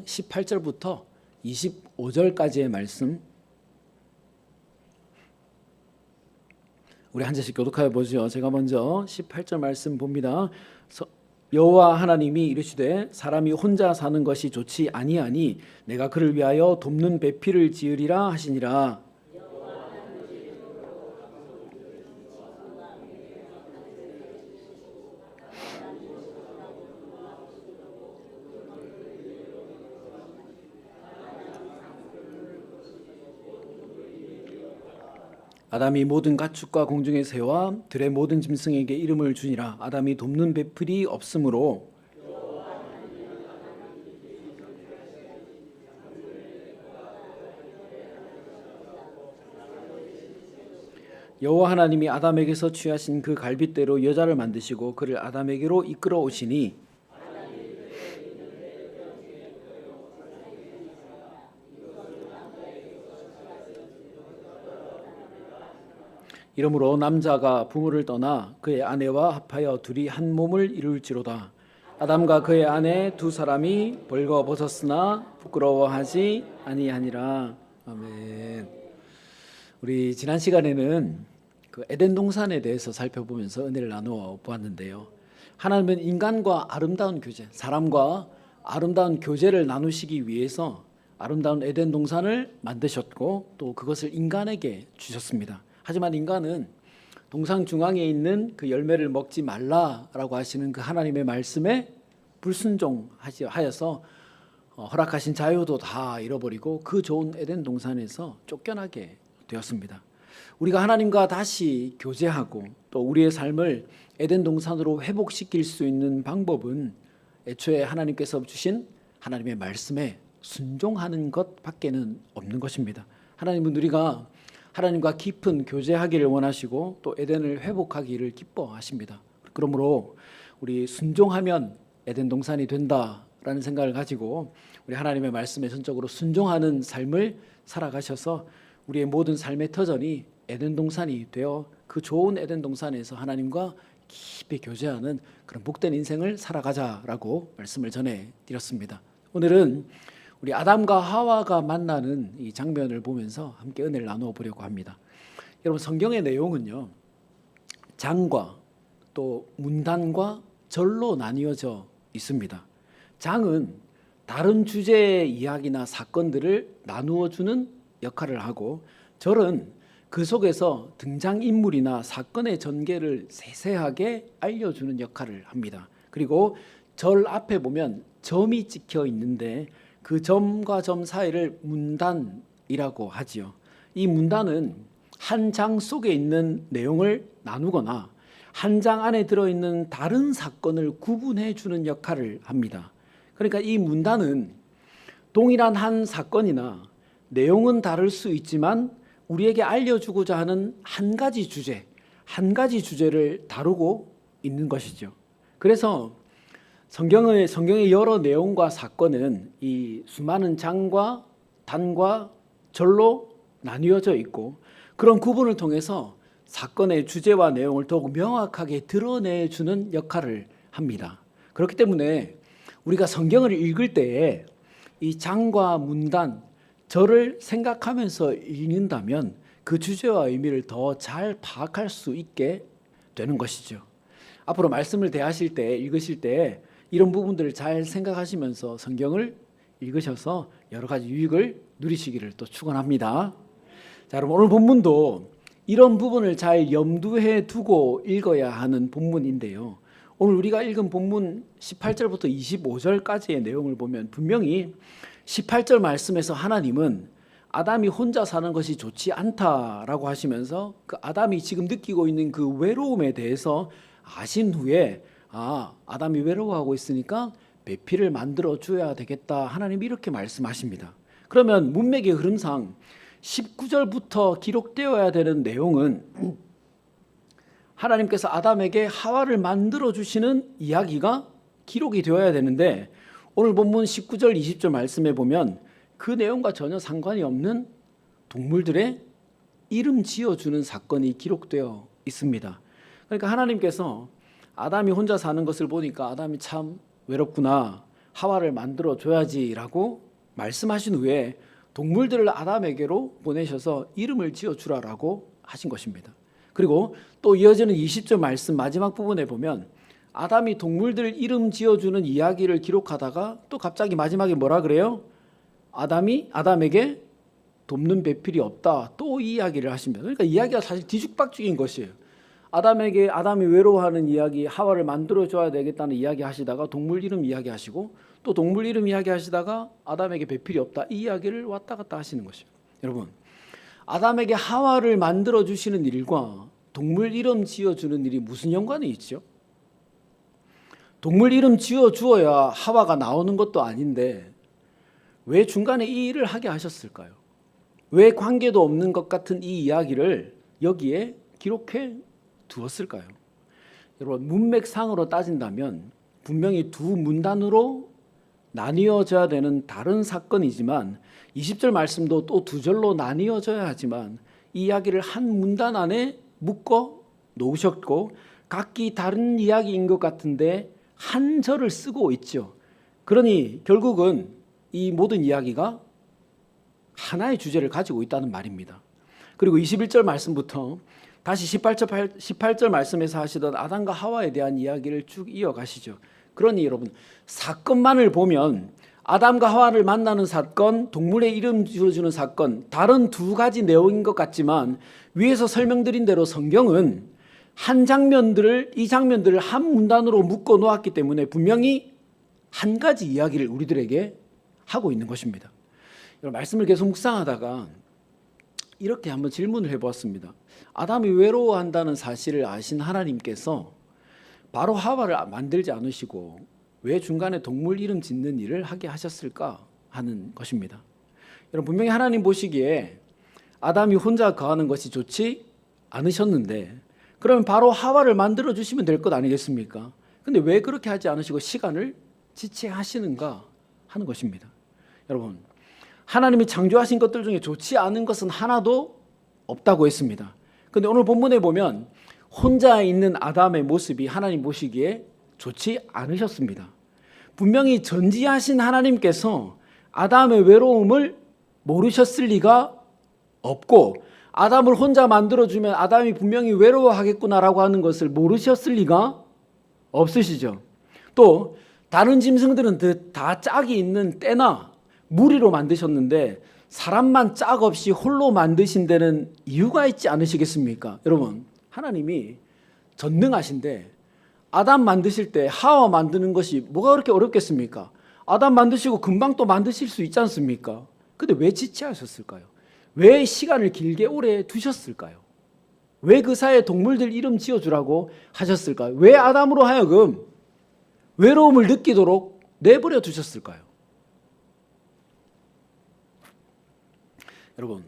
16장 18절부터 25절까지의 말씀 우리 한 절씩 교독하여 보죠. 제가 먼저 18절 말씀 봅니다. 여호와 하나님이 이르시되 사람이 혼자 사는 것이 좋지 아니하니 내가 그를 위하여 돕는 배필을 지으리라 하시니라. 아담이 모든 가축과 공중의 새와 들의 모든 짐승에게 이름을 주니라. 아담이 돕는 배필이 없으므로 여호와 하나님이 아담에게서 취하신 그 갈빗대로 여자를 만드시고 그를 아담에게로 이끌어 오시니 이러므로 남자가 부모를 떠나 그의 아내와 합하여 둘이 한 몸을 이룰지로다. 아담과 그의 아내 두 사람이 벌거벗었으나 부끄러워하지 아니하니라. 아멘. 우리 지난 시간에는 그 에덴 동산에 대해서 살펴보면서 은혜를 나누어 보았는데요. 하나님은 인간과 아름다운 교제, 사람과 아름다운 교제를 나누시기 위해서 아름다운 에덴 동산을 만드셨고 또 그것을 인간에게 주셨습니다. 하지만 인간은 동산 중앙에 있는 그 열매를 먹지 말라라고 하시는 그 하나님의 말씀에 불순종하여서 허락하신 자유도 다 잃어버리고 그 좋은 에덴 동산에서 쫓겨나게 되었습니다. 우리가 하나님과 다시 교제하고 또 우리의 삶을 에덴 동산으로 회복시킬 수 있는 방법은 애초에 하나님께서 주신 하나님의 말씀에 순종하는 것밖에는 없는 것입니다. 하나님은 우리가 하나님과 깊은 교제하기를 원하시고 또 에덴을 회복하기를 기뻐하십니다. 그러므로 우리 순종하면 에덴 동산이 된다라는 생각을 가지고 우리 하나님의 말씀에 전적으로 순종하는 삶을 살아가셔서 우리의 모든 삶의 터전이 에덴 동산이 되어 그 좋은 에덴 동산에서 하나님과 깊이 교제하는 그런 복된 인생을 살아가자라고 말씀을 전해드렸습니다. 오늘은 우리 아담과 하와가 만나는 이 장면을 보면서 함께 은혜를 나누어 보려고 합니다. 여러분, 성경의 내용은요, 장과 또 문단과 절로 나뉘어져 있습니다. 장은 다른 주제의 이야기나 사건들을 나누어 주는 역할을 하고, 절은 그 속에서 등장인물이나 사건의 전개를 세세하게 알려주는 역할을 합니다. 그리고 절 앞에 보면 점이 찍혀 있는데 그 점과 점 사이를 문단이라고 하지요. 이 문단은 한 장 속에 있는 내용을 나누거나 한 장 안에 들어있는 다른 사건을 구분해 주는 역할을 합니다. 그러니까 이 문단은 동일한 한 사건이나 내용은 다를 수 있지만 우리에게 알려주고자 하는 한 가지 주제를 다루고 있는 것이죠. 그래서 성경의 여러 내용과 사건은 이 수많은 장과 단과 절로 나뉘어져 있고, 그런 구분을 통해서 사건의 주제와 내용을 더욱 명확하게 드러내주는 역할을 합니다. 그렇기 때문에 우리가 성경을 읽을 때에 이 장과 문단, 절을 생각하면서 읽는다면 그 주제와 의미를 더 잘 파악할 수 있게 되는 것이죠. 앞으로 말씀을 대하실 때, 읽으실 때 이런 부분들을 잘 생각하시면서 성경을 읽으셔서 여러 가지 유익을 누리시기를 또 축원합니다. 자, 여러분, 오늘 본문도 이런 부분을 잘 염두에 두고 읽어야 하는 본문인데요. 오늘 우리가 읽은 본문 18절부터 25절까지의 내용을 보면 분명히 18절 말씀에서 하나님은 아담이 혼자 사는 것이 좋지 않다라고 하시면서 그 아담이 지금 느끼고 있는 그 외로움에 대해서 아신 후에 아담이 외로워하고 있으니까 배필을 만들어 줘야 되겠다, 하나님이 이렇게 말씀하십니다. 그러면 문맥의 흐름상 19절부터 기록되어야 되는 내용은 하나님께서 아담에게 하와를 만들어 주시는 이야기가 기록이 되어야 되는데, 오늘 본문 19절 20절 말씀에 보면 그 내용과 전혀 상관이 없는 동물들의 이름 지어주는 사건이 기록되어 있습니다. 그러니까 하나님께서 아담이 혼자 사는 것을 보니까 아담이 참 외롭구나, 하와를 만들어 줘야지라고 말씀하신 후에 동물들을 아담에게로 보내셔서 이름을 지어주라라고 하신 것입니다. 그리고 또 이어지는 20절 말씀 마지막 부분에 보면 아담이 동물들 이름 지어주는 이야기를 기록하다가 또 갑자기 마지막에 뭐라 그래요? 아담이 아담에게 돕는 배필이 없다, 또 이 이야기를 하십니다. 그러니까 이야기가 사실 뒤죽박죽인 것이에요. 아담이 외로워하는 이야기, 하와를 만들어줘야 되겠다는 이야기 하시다가 동물 이름 이야기 하시고, 또 동물 이름 이야기 하시다가 아담에게 배필이 없다, 이 이야기를 왔다 갔다 하시는 것이에요. 여러분, 아담에게 하와를 만들어주시는 일과 동물 이름 지어주는 일이 무슨 연관이 있죠? 동물 이름 지어주어야 하와가 나오는 것도 아닌데 왜 중간에 이 일을 하게 하셨을까요? 왜 관계도 없는 것 같은 이 이야기를 여기에 기록해 두었을까요? 여러분, 문맥상으로 따진다면 분명히 두 문단으로 나뉘어져야 되는 다른 사건이지만 20절 말씀도 또 두 절로 나뉘어져야 하지만 이 이야기를 한 문단 안에 묶어 놓으셨고 각기 다른 이야기인 것 같은데 한 절을 쓰고 있죠. 그러니 결국은 이 모든 이야기가 하나의 주제를 가지고 있다는 말입니다. 그리고 21절 말씀부터 다시 18절 말씀에서 하시던 아담과 하와에 대한 이야기를 쭉 이어가시죠. 그러니 여러분, 사건만을 보면 아담과 하와를 만나는 사건, 동물의 이름 지어주는 사건, 다른 두 가지 내용인 것 같지만 위에서 설명드린 대로 성경은 이 장면들을 한 문단으로 묶어 놓았기 때문에 분명히 한 가지 이야기를 우리들에게 하고 있는 것입니다. 여러분, 말씀을 계속 묵상하다가 이렇게 한번 질문을 해보았습니다. 아담이 외로워한다는 사실을 아신 하나님께서 바로 하와를 만들지 않으시고 왜 중간에 동물 이름 짓는 일을 하게 하셨을까 하는 것입니다. 여러분, 분명히 하나님 보시기에 아담이 혼자 거하는 것이 좋지 않으셨는데 그러면 바로 하와를 만들어 주시면 될 것 아니겠습니까? 근데 왜 그렇게 하지 않으시고 시간을 지체하시는가 하는 것입니다. 여러분, 하나님이 창조하신 것들 중에 좋지 않은 것은 하나도 없다고 했습니다. 근데 오늘 본문에 보면 혼자 있는 아담의 모습이 하나님 보시기에 좋지 않으셨습니다. 분명히 전지하신 하나님께서 아담의 외로움을 모르셨을 리가 없고 아담을 혼자 만들어주면 아담이 분명히 외로워하겠구나라고 하는 것을 모르셨을 리가 없으시죠. 또 다른 짐승들은 다 짝이 있는 떼나 무리로 만드셨는데 사람만 짝 없이 홀로 만드신 데는 이유가 있지 않으시겠습니까? 여러분, 하나님이 전능하신데 아담 만드실 때 하와 만드는 것이 뭐가 그렇게 어렵겠습니까? 아담 만드시고 금방 또 만드실 수 있지 않습니까? 근데 왜 지체하셨을까요? 왜 시간을 길게 오래 두셨을까요? 왜 그 사이에 동물들 이름 지어주라고 하셨을까요? 왜 아담으로 하여금 외로움을 느끼도록 내버려 두셨을까요? 여러분,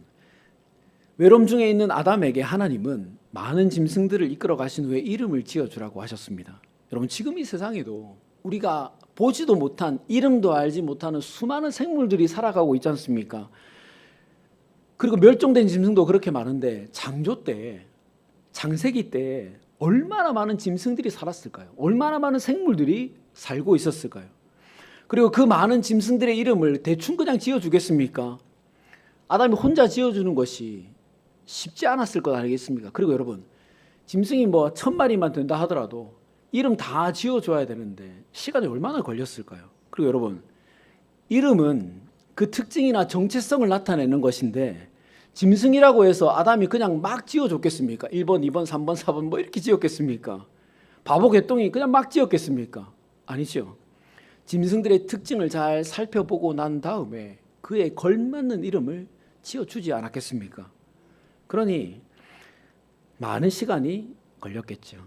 외로움 중에 있는 아담에게 하나님은 많은 짐승들을 이끌어 가신 후에 이름을 지어주라고 하셨습니다. 여러분, 지금 이 세상에도 우리가 보지도 못한, 이름도 알지 못하는 수많은 생물들이 살아가고 있지 않습니까? 그리고 멸종된 짐승도 그렇게 많은데 창조 때, 창세기 때 얼마나 많은 짐승들이 살았을까요? 얼마나 많은 생물들이 살고 있었을까요? 그리고 그 많은 짐승들의 이름을 대충 그냥 지어주겠습니까? 아담이 혼자 지어주는 것이 쉽지 않았을 것 아니겠습니까? 그리고 여러분, 짐승이 1000마리만 된다 하더라도 이름 다 지어줘야 되는데 시간이 얼마나 걸렸을까요? 그리고 여러분, 이름은 그 특징이나 정체성을 나타내는 것인데 짐승이라고 해서 아담이 그냥 막 지어줬겠습니까? 1번, 2번, 3번, 4번 이렇게 지었겠습니까? 바보 개똥이 그냥 막 지었겠습니까? 아니죠. 짐승들의 특징을 잘 살펴보고 난 다음에 그에 걸맞는 이름을 지어주지 않았겠습니까? 그러니 많은 시간이 걸렸겠죠.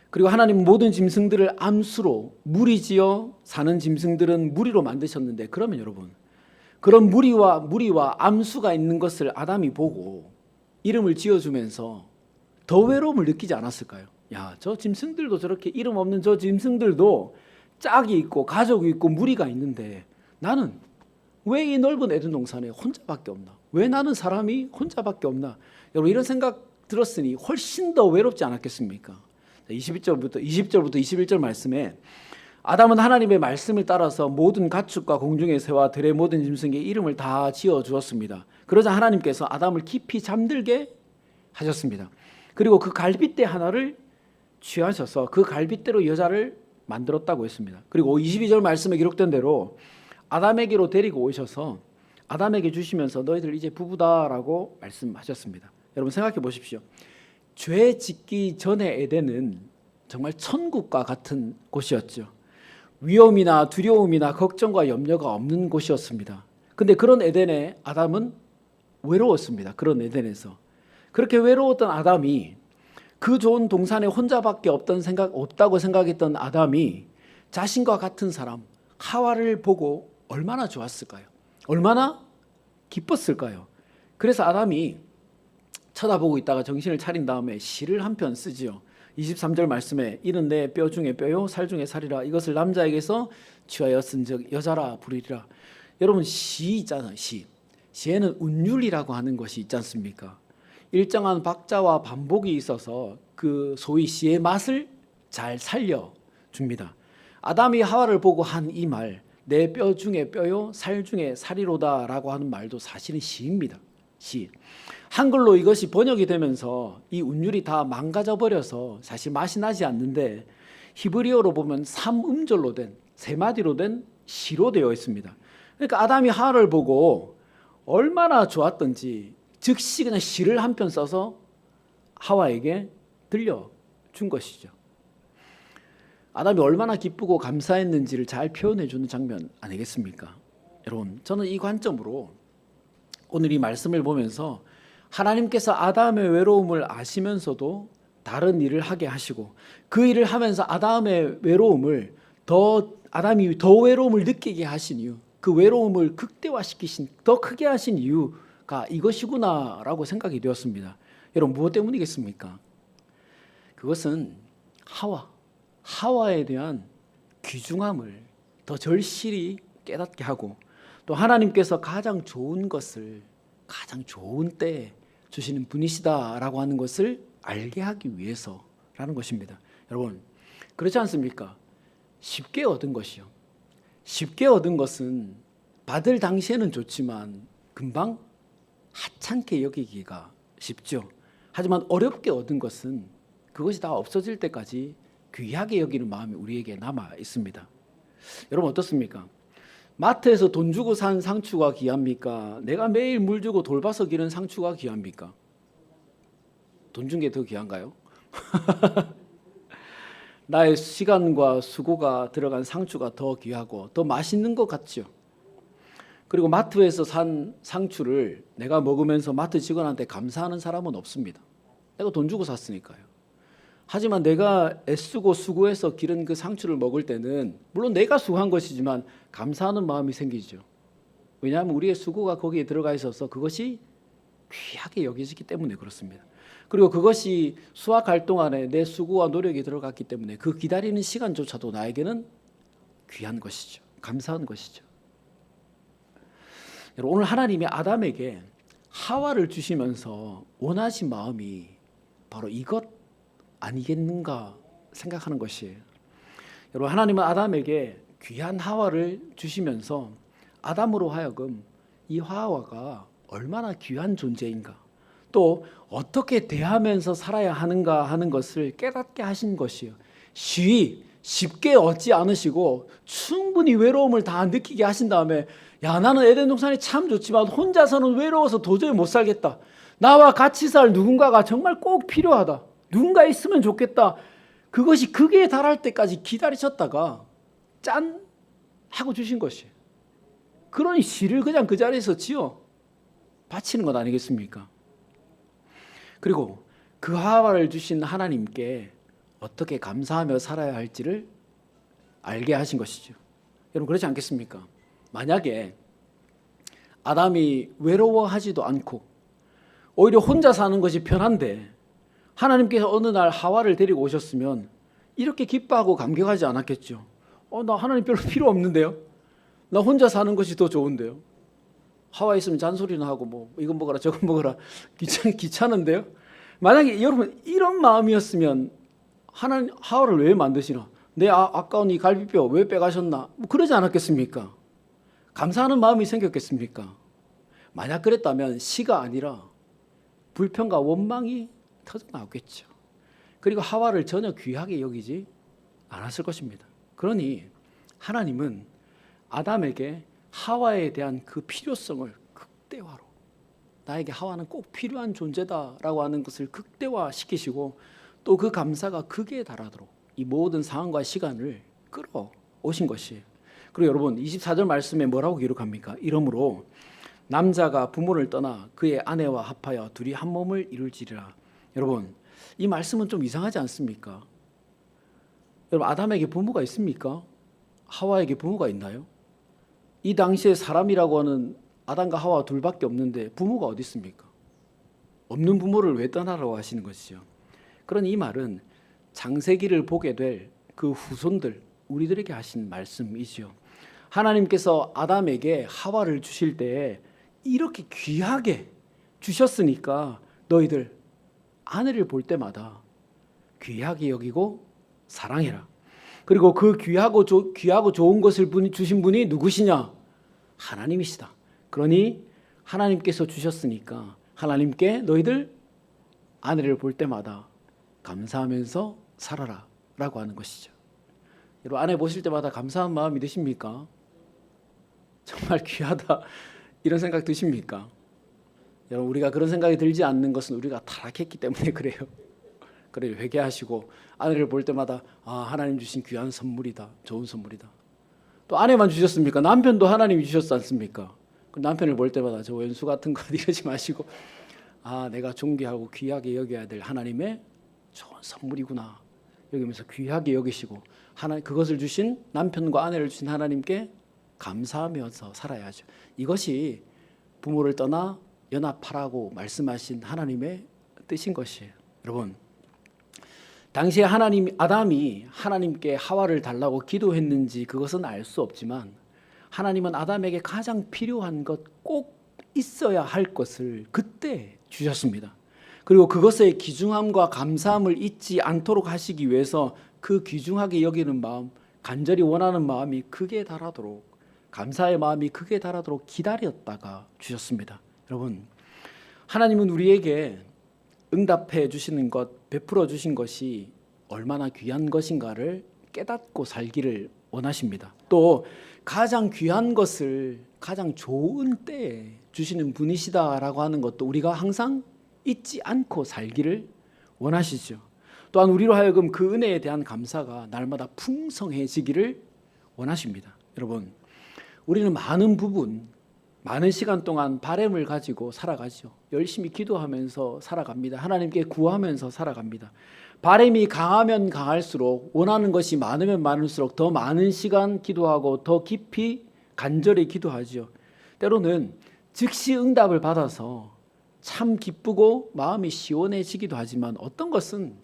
그리고 하나님 모든 짐승들을 암수로 무리지어 사는 짐승들은 무리로 만드셨는데 그러면 여러분, 그런 무리와 암수가 있는 것을 아담이 보고 이름을 지어주면서 더 외로움을 느끼지 않았을까요? 야, 저 짐승들도 저렇게 이름 없는 저 짐승들도 짝이 있고 가족이 있고 무리가 있는데 나는 왜 이 넓은 에덴 동산에 혼자밖에 없나? 왜 나는 사람이 혼자밖에 없나? 여러분, 이런 생각 들었으니 훨씬 더 외롭지 않았겠습니까? 20절부터 21절 말씀에 아담은 하나님의 말씀을 따라서 모든 가축과 공중의 새와 들의 모든 짐승의 이름을 다 지어 주었습니다. 그러자 하나님께서 아담을 깊이 잠들게 하셨습니다. 그리고 그 갈빗대 하나를 취하셔서 그 갈빗대로 여자를 만들었다고 했습니다. 그리고 22절 말씀에 기록된 대로 아담에게로 데리고 오셔서 아담에게 주시면서 너희들 이제 부부다라고 말씀하셨습니다. 여러분 생각해 보십시오. 죄 짓기 전에 에덴은 정말 천국과 같은 곳이었죠. 위험이나 두려움이나 걱정과 염려가 없는 곳이었습니다. 근데 그런 에덴에 아담은 외로웠습니다. 그런 에덴에서. 그렇게 외로웠던 아담이 그 좋은 동산에 혼자밖에 없다고 생각했던 아담이 자신과 같은 사람 하와를 보고 얼마나 좋았을까요? 얼마나 기뻤을까요? 그래서 아담이 쳐다보고 있다가 정신을 차린 다음에 시를 한 편 쓰지요. 23절 말씀에 이는 내 뼈 중에 뼈요 살 중에 살이라 이것을 남자에게서 취하여 쓴즉 여자라 부르리라. 여러분 시 있잖아요. 시에는 운율이라고 하는 것이 있지 않습니까? 일정한 박자와 반복이 있어서 그 소위 시의 맛을 잘 살려줍니다. 아담이 하와를 보고 한 이 말, 내 뼈 중에 뼈요 살 중에 살이로다 라고 하는 말도 사실은 시입니다. 시. 한글로 이것이 번역이 되면서 이 운율이 다 망가져 버려서 사실 맛이 나지 않는데 히브리어로 보면 3음절로 된 3마디로 된 시로 되어 있습니다. 그러니까 아담이 하와를 보고 얼마나 좋았던지 즉시 그냥 시를 한 편 써서 하와에게 들려준 것이죠. 아담이 얼마나 기쁘고 감사했는지를 잘 표현해 주는 장면 아니겠습니까? 여러분 저는 이 관점으로 오늘 이 말씀을 보면서 하나님께서 아담의 외로움을 아시면서도 다른 일을 하게 하시고 그 일을 하면서 아담의 외로움을 아담이 더 외로움을 느끼게 하신 이유, 그 외로움을 극대화시키신 더 크게 하신 이유가 이것이구나라고 생각이 되었습니다. 여러분 무엇 때문이겠습니까? 그것은 하와에 대한 귀중함을 더 절실히 깨닫게 하고 또 하나님께서 가장 좋은 것을 가장 좋은 때에 주시는 분이시다라고 하는 것을 알게 하기 위해서라는 것입니다. 여러분 그렇지 않습니까? 쉽게 얻은 것이요. 쉽게 얻은 것은 받을 당시에는 좋지만 금방 하찮게 여기기가 쉽죠. 하지만 어렵게 얻은 것은 그것이 다 없어질 때까지 귀하게 여기는 마음이 우리에게 남아 있습니다. 여러분 어떻습니까? 마트에서 돈 주고 산 상추가 귀합니까? 내가 매일 물 주고 돌봐서 기른 상추가 귀합니까? 돈 준 게 더 귀한가요? 나의 시간과 수고가 들어간 상추가 더 귀하고 더 맛있는 것 같죠. 그리고 마트에서 산 상추를 내가 먹으면서 마트 직원한테 감사하는 사람은 없습니다. 내가 돈 주고 샀으니까요. 하지만 내가 애쓰고 수고해서 기른 그 상추를 먹을 때는 물론 내가 수고한 것이지만 감사하는 마음이 생기죠. 왜냐하면 우리의 수고가 거기에 들어가 있어서 그것이 귀하게 여겨지기 때문에 그렇습니다. 그리고 그것이 수확할 동안에 내 수고와 노력이 들어갔기 때문에 그 기다리는 시간조차도 나에게는 귀한 것이죠. 감사한 것이죠. 여러분 오늘 하나님이 아담에게 하와를 주시면서 원하신 마음이 바로 이것 아니겠는가 생각하는 것이에요. 여러분 하나님은 아담에게 귀한 하와를 주시면서 아담으로 하여금 이 하와가 얼마나 귀한 존재인가 또 어떻게 대하면서 살아야 하는가 하는 것을 깨닫게 하신 것이에요. 쉽게 얻지 않으시고 충분히 외로움을 다 느끼게 하신 다음에 야 나는 에덴 동산이 참 좋지만 혼자서는 외로워서 도저히 못 살겠다. 나와 같이 살 누군가가 정말 꼭 필요하다. 누군가 있으면 좋겠다. 그것이 극에 달할 때까지 기다리셨다가 짠 하고 주신 것이에요. 그러니 시를 그냥 그 자리에서 지어 바치는 것 아니겠습니까? 그리고 그 하와를 주신 하나님께 어떻게 감사하며 살아야 할지를 알게 하신 것이죠. 여러분 그렇지 않겠습니까? 만약에 아담이 외로워하지도 않고 오히려 혼자 사는 것이 편한데 하나님께서 어느 날 하와를 데리고 오셨으면 이렇게 기뻐하고 감격하지 않았겠죠. 나 하나님 별로 필요 없는데요. 나 혼자 사는 것이 더 좋은데요. 하와 있으면 잔소리나 하고 뭐 이건 먹어라 저건 먹어라 귀찮은데요. 만약에 여러분 이런 마음이었으면 하나님 하와를 왜 만드시나? 내 아까운 이 갈비뼈 왜 빼가셨나? 뭐 그러지 않았겠습니까? 감사하는 마음이 생겼겠습니까? 만약 그랬다면 시가 아니라 불평과 원망이 터져 나오겠죠. 그리고 하와를 전혀 귀하게 여기지 않았을 것입니다. 그러니 하나님은 아담에게 하와에 대한 그 필요성을 극대화로, 나에게 하와는 꼭 필요한 존재다라고 하는 것을 극대화시키시고 또 그 감사가 극에 달하도록 이 모든 상황과 시간을 끌어오신 것이에요. 그리고 여러분 24절 말씀에 뭐라고 기록합니까? 이러므로 남자가 부모를 떠나 그의 아내와 합하여 둘이 한 몸을 이룰지리라. 여러분 이 말씀은 좀 이상하지 않습니까? 여러분 아담에게 부모가 있습니까? 하와에게 부모가 있나요? 이 당시에 사람이라고 하는 아담과 하와 둘밖에 없는데 부모가 어디 있습니까? 없는 부모를 왜 떠나라고 하시는 것이죠. 그러니 이 말은 창세기를 보게 될 그 후손들 우리들에게 하신 말씀이죠. 하나님께서 아담에게 하와를 주실 때에 이렇게 귀하게 주셨으니까 너희들 아내를 볼 때마다 귀하게 여기고 사랑해라. 그리고 그 귀하고 좋은 것을 주신 분이 누구시냐? 하나님이시다. 그러니 하나님께서 주셨으니까 하나님께 너희들 아내를 볼 때마다 감사하면서 살아라 라고 하는 것이죠. 여러분 아내 보실 때마다 감사한 마음이 드십니까? 정말 귀하다 이런 생각 드십니까? 여러분 우리가 그런 생각이 들지 않는 것은 우리가 타락했기 때문에 그래요. 그래요. 회개하시고 아내를 볼 때마다 하나님 주신 귀한 선물이다. 좋은 선물이다. 또 아내만 주셨습니까? 남편도 하나님이 주셨지 않습니까? 그 남편을 볼 때마다 저 왼수 같은 것 이러지 마시고 내가 존귀하고 귀하게 여겨야 될 하나님의 좋은 선물이구나 여기면서 귀하게 여기시고 그것을 주신 남편과 아내를 주신 하나님께 감사하면서 살아야죠. 이것이 부모를 떠나 연합하라고 말씀하신 하나님의 뜻인 것이에요. 여러분 당시에 아담이 하나님께 하와를 달라고 기도했는지 그것은 알 수 없지만 하나님은 아담에게 가장 필요한 것 꼭 있어야 할 것을 그때 주셨습니다. 그리고 그것의 귀중함과 감사함을 잊지 않도록 하시기 위해서 그 귀중하게 여기는 마음, 간절히 원하는 마음이 극에 달하도록 감사의 마음이 극에 달하도록 기다렸다가 주셨습니다. 여러분 하나님은 우리에게 응답해 주시는 것, 베풀어 주신 것이 얼마나 귀한 것인가를 깨닫고 살기를 원하십니다. 또 가장 귀한 것을 가장 좋은 때에 주시는 분이시다라고 하는 것도 우리가 항상 잊지 않고 살기를 원하시죠. 또한 우리로 하여금 그 은혜에 대한 감사가 날마다 풍성해지기를 원하십니다. 여러분 우리는 많은 시간 동안 바램을 가지고 살아가죠. 열심히 기도하면서 살아갑니다. 하나님께 구하면서 살아갑니다. 바램이 강하면 강할수록 원하는 것이 많으면 많을수록 더 많은 시간 기도하고 더 깊이 간절히 기도하죠. 때로는 즉시 응답을 받아서 참 기쁘고 마음이 시원해지기도 하지만 어떤 것은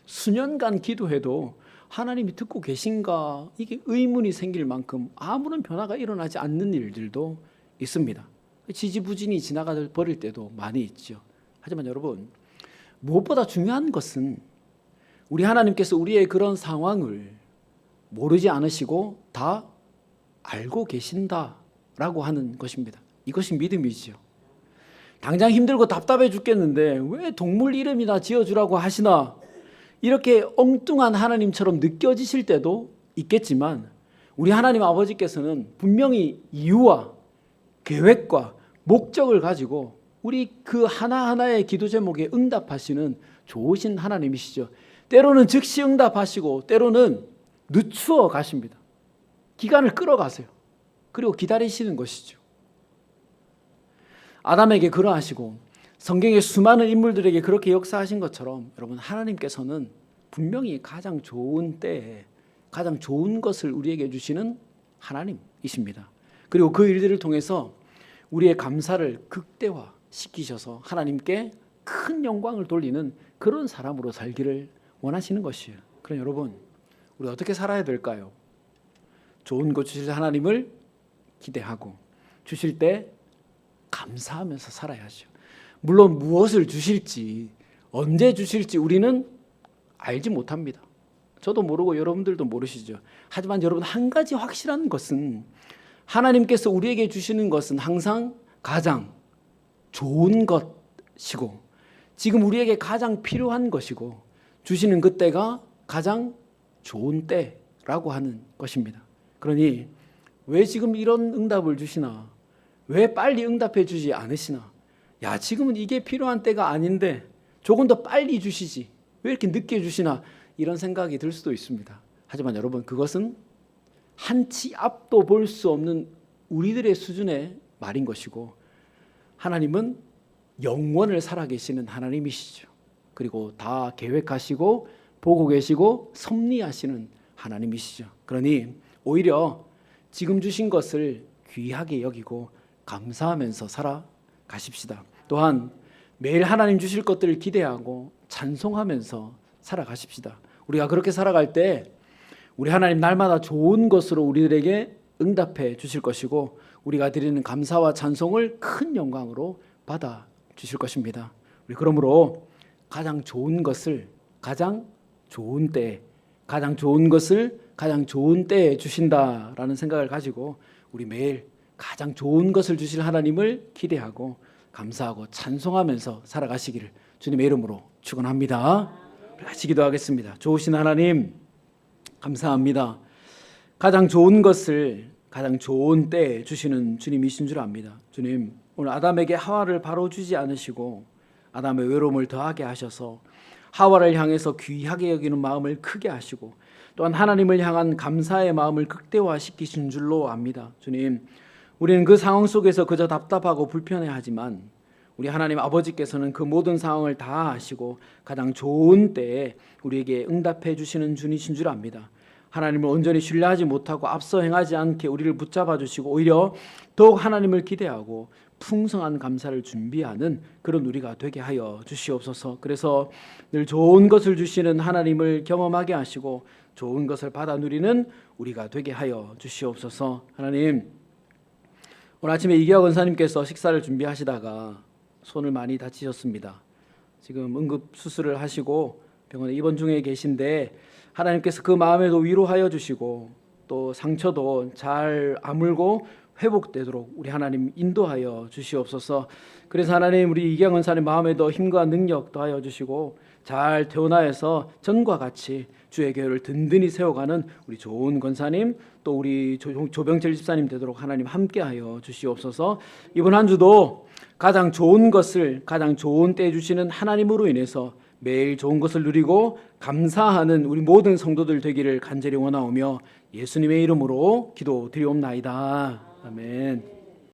수년간 기도해도 하나님이 듣고 계신가 이게 의문이 생길 만큼 아무런 변화가 일어나지 않는 일들도 있습니다. 지지부진이 지나가 버릴 때도 많이 있죠. 하지만 여러분 무엇보다 중요한 것은 우리 하나님께서 우리의 그런 상황을 모르지 않으시고 다 알고 계신다라고 하는 것입니다. 이것이 믿음이죠. 당장 힘들고 답답해 죽겠는데 왜 동물 이름이나 지어주라고 하시나 이렇게 엉뚱한 하나님처럼 느껴지실 때도 있겠지만 우리 하나님 아버지께서는 분명히 이유와 계획과 목적을 가지고 우리 그 하나하나의 기도 제목에 응답하시는 좋으신 하나님이시죠. 때로는 즉시 응답하시고 때로는 늦추어 가십니다. 기간을 끌어가세요. 그리고 기다리시는 것이죠. 아담에게 그러하시고 성경의 수많은 인물들에게 그렇게 역사하신 것처럼 여러분 하나님께서는 분명히 가장 좋은 때에 가장 좋은 것을 우리에게 주시는 하나님이십니다. 그리고 그 일들을 통해서 우리의 감사를 극대화시키셔서 하나님께 큰 영광을 돌리는 그런 사람으로 살기를 원하시는 것이에요. 그럼 여러분 우리 어떻게 살아야 될까요? 좋은 것 주실 하나님을 기대하고 주실 때 감사하면서 살아야죠. 물론 무엇을 주실지 언제 주실지 우리는 알지 못합니다. 저도 모르고 여러분들도 모르시죠. 하지만 여러분, 한 가지 확실한 것은 하나님께서 우리에게 주시는 것은 항상 가장 좋은 것이고, 지금 우리에게 가장 필요한 것이고, 주시는 그때가 가장 좋은 때라고 하는 것입니다. 그러니 왜 지금 이런 응답을 주시나? 왜 빨리 응답해 주지 않으시나? 야, 지금은 이게 필요한 때가 아닌데 조금 더 빨리 주시지, 왜 이렇게 늦게 주시나? 이런 생각이 들 수도 있습니다. 하지만 여러분, 그것은 한치 앞도 볼 수 없는 우리들의 수준의 말인 것이고, 하나님은 영원을 살아계시는 하나님이시죠. 그리고 다 계획하시고 보고 계시고 섭리하시는 하나님이시죠. 그러니 오히려 지금 주신 것을 귀하게 여기고 감사하면서 살아가십시다. 또한 매일 하나님 주실 것들을 기대하고 찬송하면서 살아가십시다. 우리가 그렇게 살아갈 때 우리 하나님 날마다 좋은 것으로 우리들에게 응답해 주실 것이고, 우리가 드리는 감사와 찬송을 큰 영광으로 받아 주실 것입니다. 우리 그러므로 가장 좋은 것을 가장 좋은 때에, 가장 좋은 것을 가장 좋은 때에 주신다라는 생각을 가지고 우리 매일 가장 좋은 것을 주실 하나님을 기대하고 감사하고 찬송하면서 살아가시기를 주님의 이름으로 축원합니다. 우리 같이 기도하겠습니다. 좋으신 하나님, 감사합니다. 가장 좋은 것을 가장 좋은 때에 주시는 주님이신 줄 압니다. 주님, 오늘 아담에게 하와를 바로 주지 않으시고 아담의 외로움을 더하게 하셔서 하와를 향해서 귀하게 여기는 마음을 크게 하시고, 또한 하나님을 향한 감사의 마음을 극대화시키신 줄로 압니다. 주님, 우리는 그 상황 속에서 그저 답답하고 불편해하지만 우리 하나님 아버지께서는 그 모든 상황을 다 아시고 가장 좋은 때에 우리에게 응답해 주시는 주이신 줄 압니다. 하나님을 온전히 신뢰하지 못하고 앞서 행하지 않게 우리를 붙잡아 주시고 오히려 더욱 하나님을 기대하고 풍성한 감사를 준비하는 그런 우리가 되게 하여 주시옵소서. 그래서 늘 좋은 것을 주시는 하나님을 경험하게 하시고 좋은 것을 받아 누리는 우리가 되게 하여 주시옵소서. 하나님, 오늘 아침에 이기학 원사님께서 식사를 준비하시다가 손을 많이 다치셨습니다. 지금 응급수술을 하시고 병원에 입원 중에 계신데, 하나님께서 그 마음에도 위로하여 주시고 또 상처도 잘 아물고 회복되도록 우리 하나님 인도하여 주시옵소서. 그래서 하나님, 우리 이기학 원사님 마음에도 힘과 능력 더하여 주시고 잘 태어나서 전과 같이 주의 교회를 든든히 세워가는 우리 좋은 권사님, 또 우리 조병철 집사님 되도록 하나님 함께하여 주시옵소서. 이번 한 주도 가장 좋은 것을 가장 좋은 때에 주시는 하나님으로 인해서 매일 좋은 것을 누리고 감사하는 우리 모든 성도들 되기를 간절히 원하오며 예수님의 이름으로 기도드리옵나이다. 아멘.